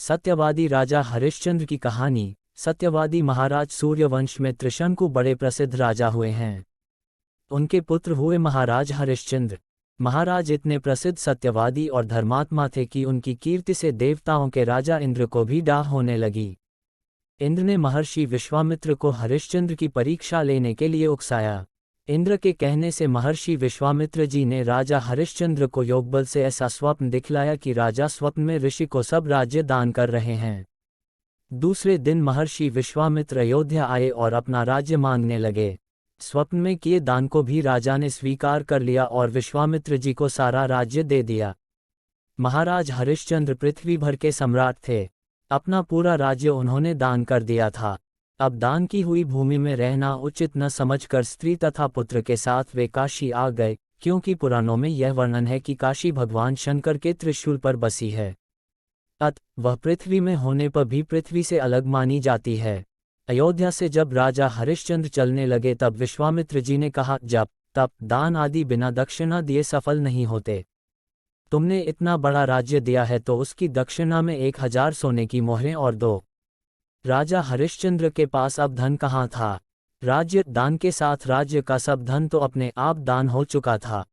सत्यवादी राजा हरिश्चंद्र की कहानी। सत्यवादी महाराज सूर्यवंश में त्रिशंकु बड़े प्रसिद्ध राजा हुए हैं। उनके पुत्र हुए महाराज हरिश्चंद्र। महाराज इतने प्रसिद्ध सत्यवादी और धर्मात्मा थे कि उनकी कीर्ति से देवताओं के राजा इंद्र को भी डाह होने लगी। इंद्र ने महर्षि विश्वामित्र को हरिश्चंद्र की परीक्षा लेने के लिए उकसाया। इंद्र के कहने से महर्षि विश्वामित्र जी ने राजा हरिश्चंद्र को योगबल से ऐसा स्वप्न दिखलाया कि राजा स्वप्न में ऋषि को सब राज्य दान कर रहे हैं। दूसरे दिन महर्षि विश्वामित्र अयोध्या आए और अपना राज्य मांगने लगे। स्वप्न में किए दान को भी राजा ने स्वीकार कर लिया और विश्वामित्र जी को सारा राज्य दे दिया। महाराज हरिश्चंद्र पृथ्वी भर के सम्राट थे। अपना पूरा राज्य उन्होंने दान कर दिया था। अब दान की हुई भूमि में रहना उचित न समझकर स्त्री तथा पुत्र के साथ वे काशी आ गए, क्योंकि पुराणों में यह वर्णन है कि काशी भगवान शंकर के त्रिशूल पर बसी है। वह पृथ्वी में होने पर भी पृथ्वी से अलग मानी जाती है। अयोध्या से जब राजा हरिश्चंद्र चलने लगे तब विश्वामित्र जी ने कहा, जप तप दान आदि बिना दक्षिणा दिए सफल नहीं होते। तुमने इतना बड़ा राज्य दिया है तो उसकी दक्षिणा में 1000 सोने की मोहरें और दो। राजा हरिश्चंद्र के पास अब धन कहाँ था। राज्य दान के साथ राज्य का सब धन तो अपने आप दान हो चुका था।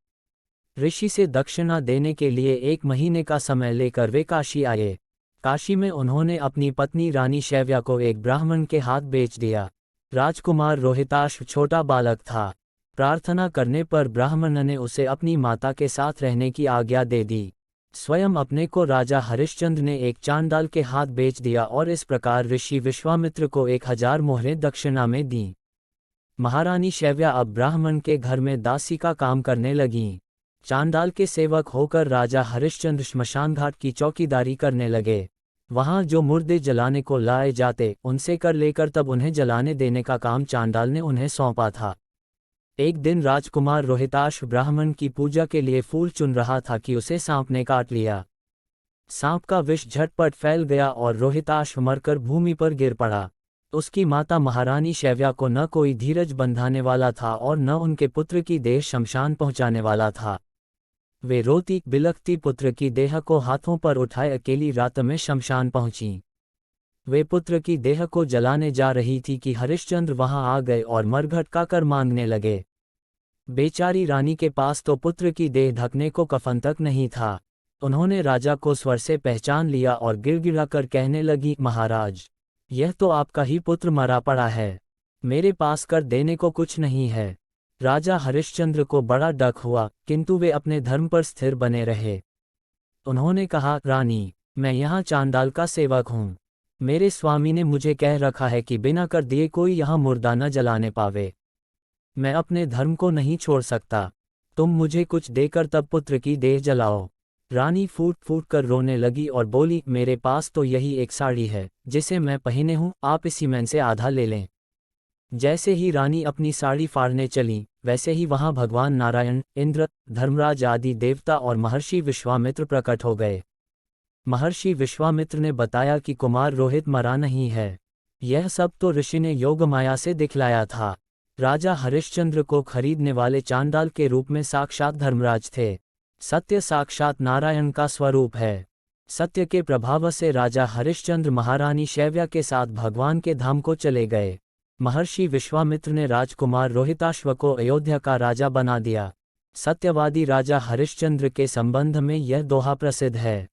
ऋषि से दक्षिणा देने के लिए 1 महीने का समय लेकर वे काशी आए। काशी में उन्होंने अपनी पत्नी रानी शैव्या को एक ब्राह्मण के हाथ बेच दिया। राजकुमार रोहिताश्व छोटा बालक था। प्रार्थना करने पर ब्राह्मण ने उसे अपनी माता के साथ रहने की आज्ञा दे दी। स्वयं अपने को राजा हरिश्चंद्र ने एक चांडाल के हाथ बेच दिया और इस प्रकार ऋषि विश्वामित्र को 1000 मोहरें दक्षिणा में दी। महारानी शैव्या अब ब्राह्मण के घर में दासी का काम करने लगीं। चांडाल के सेवक होकर राजा हरिश्चंद्र श्मशान घाट की चौकीदारी करने लगे। वहां जो मुर्दे जलाने को लाए जाते उनसे कर लेकर तब उन्हें जलाने देने का काम चांडाल ने उन्हें सौंपा था। एक दिन राजकुमार रोहिताश्व ब्राह्मण की पूजा के लिए फूल चुन रहा था कि उसे सांप ने काट लिया। सांप का विष झटपट फैल गया और रोहिताश्व मरकर भूमि पर गिर पड़ा। उसकी माता महारानी शैव्या को न कोई धीरज बंधाने वाला था और न उनके पुत्र की देह शमशान पहुंचाने वाला था। वे रोती बिलखती पुत्र की देह को हाथों पर उठाए अकेली रात में शमशान पहुंची। वे पुत्र की देह को जलाने जा रही थी कि हरिश्चंद्र वहां आ गए और मरघट का कर मांगने लगे। बेचारी रानी के पास तो पुत्र की देह ढकने को कफन तक नहीं था। उन्होंने राजा को स्वर से पहचान लिया और गिड़गिड़ाकर कहने लगी, महाराज, यह तो आपका ही पुत्र मरा पड़ा है। मेरे पास कर देने को कुछ नहीं है। राजा हरिश्चंद्र को बड़ा डक हुआ, किंतु वे अपने धर्म पर स्थिर बने रहे। उन्होंने कहा, रानी, मैं यहाँ चांडाल का सेवक हूँ। मेरे स्वामी ने मुझे कह रखा है कि बिना कर दिए कोई यहाँ मुर्दा न जलाने पावे। मैं अपने धर्म को नहीं छोड़ सकता। तुम मुझे कुछ देकर तब पुत्र की देह जलाओ। रानी फूट फूट कर रोने लगी और बोली, मेरे पास तो यही एक साड़ी है जिसे मैं पहने हूँ, आप इसी में से आधा ले लें। जैसे ही रानी अपनी साड़ी फाड़ने चली, वैसे ही वहां भगवान नारायण, इंद्र, धर्मराज आदि देवता और महर्षि विश्वामित्र प्रकट हो गए। महर्षि विश्वामित्र ने बताया कि कुमार रोहित मरा नहीं है। यह सब तो ऋषि ने योग माया से दिखलाया था। राजा हरिश्चंद्र को खरीदने वाले चांडाल के रूप में साक्षात धर्मराज थे। सत्य साक्षात नारायण का स्वरूप है। सत्य के प्रभाव से राजा हरिश्चंद्र महारानी शैव्या के साथ भगवान के धाम को चले गए। महर्षि विश्वामित्र ने राजकुमार रोहिताश्व को अयोध्या का राजा बना दिया। सत्यवादी राजा हरिश्चंद्र के संबंध में यह दोहा प्रसिद्ध है।